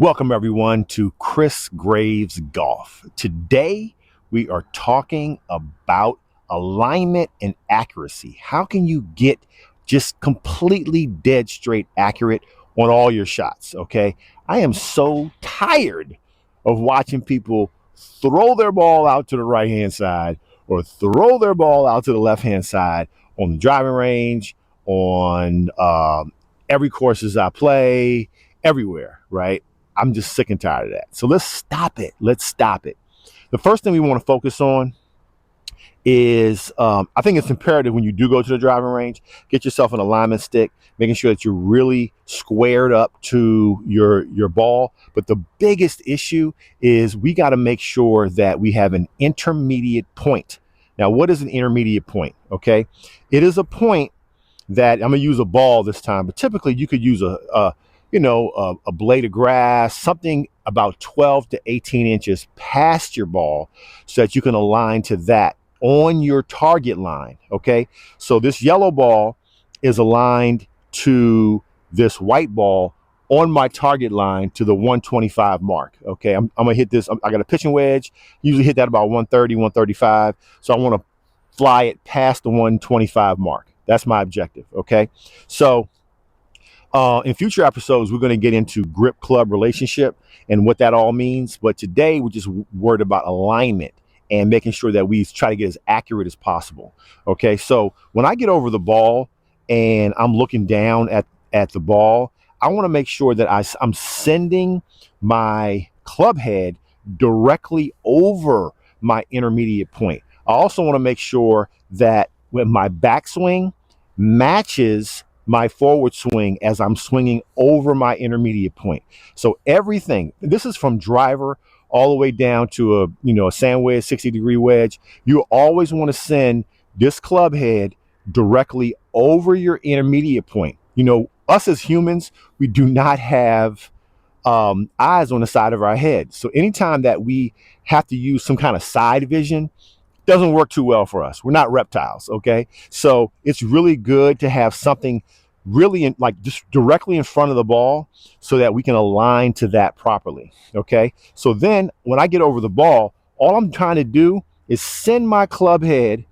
Welcome everyone to Chris Graves Golf. Today we are talking about alignment and accuracy. How can you get just completely dead straight accurate on all your shots? Okay. I am so tired of watching people throw their ball out to the right hand side or throw their ball out to the left hand side on the driving range, on every courses I play, everywhere, right? I'm just sick and tired of that. So let's stop it. Let's stop it. The first thing we want to focus on is I think it's imperative when you do go to the driving range, get yourself an alignment stick, making sure that you're really squared up to your ball. But the biggest issue is we got to make sure that we have an intermediate point. Now, what is an intermediate point? Okay, it is a point that I'm gonna use a ball this time, but typically you could use a blade of grass, something about 12 to 18 inches past your ball so that you can align to that on your target line. Okay. So this yellow ball is aligned to this white ball on my target line to the 125 mark. Okay. I'm going to hit this. I got a pitching wedge, usually hit that about 130, 135. So I want to fly it past the 125 mark. That's my objective. Okay. So in future episodes, we're going to get into grip club relationship and what that all means. But today we're just worried about alignment and making sure that we try to get as accurate as possible. Okay. So when I get over the ball and I'm looking down at the ball, I want to make sure that I'm sending my club head directly over my intermediate point. I also want to make sure that when my backswing matches my forward swing as I'm swinging over my intermediate point. So everything, this is from driver all the way down to a sand wedge, 60-degree wedge. You always want to send this club head directly over your intermediate point. Us as humans, we do not have eyes on the side of our head. So anytime that we have to use some kind of side vision, doesn't work too well for us. We're not reptiles, okay? So it's really good to have something really just directly in front of the ball so that we can align to that properly, okay? So then when I get over the ball, all I'm trying to do is send my club head,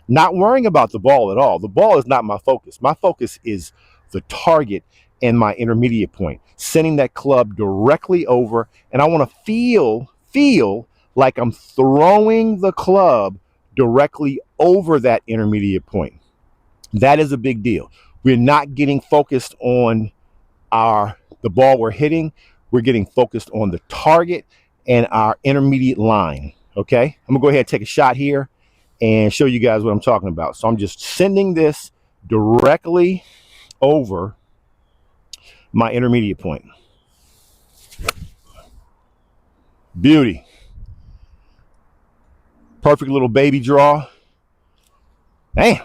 not worrying about the ball at all. The ball is not my focus. My focus is the target and my intermediate point, sending that club directly over, and I want to feel like I'm throwing the club directly over that intermediate point. That is a big deal. We're not getting focused on the ball we're hitting. We're getting focused on the target and our intermediate line. Okay, I'm gonna go ahead and take a shot here and show you guys what I'm talking about. So I'm just sending this directly over my intermediate point. Beauty. Perfect little baby draw. Damn,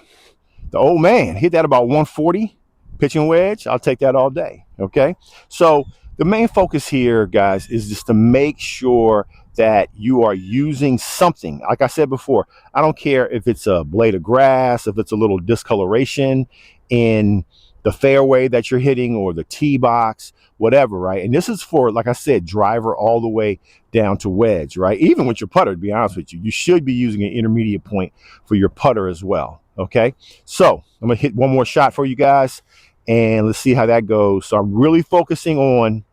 the old man hit that about 140 pitching wedge. I'll take that all day. Okay. So the main focus here, guys, is just to make sure that you are using something. Like I said before, I don't care if it's a blade of grass, if it's a little discoloration in the fairway that you're hitting or the tee box, whatever, right? And this is for, like I said, driver all the way down to wedge, right? Even with your putter, to be honest with you, you should be using an intermediate point for your putter as well, okay? So I'm gonna hit one more shot for you guys and let's see how that goes. So I'm really focusing on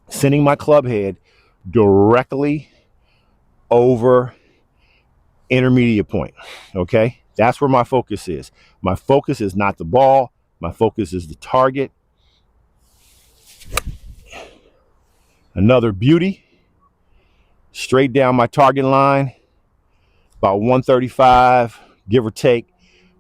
sending my club head directly over intermediate point, okay? That's where my focus is. My focus is not the ball. My focus is the target. Another beauty. Straight down my target line, about 135, give or take,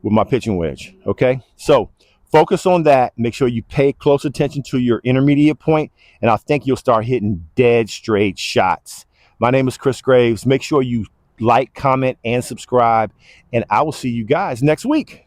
with my pitching wedge, okay? So focus on that. Make sure you pay close attention to your intermediate point, and I think you'll start hitting dead straight shots. My name is Chris Graves. Make sure you like, comment, and subscribe, and I will see you guys next week.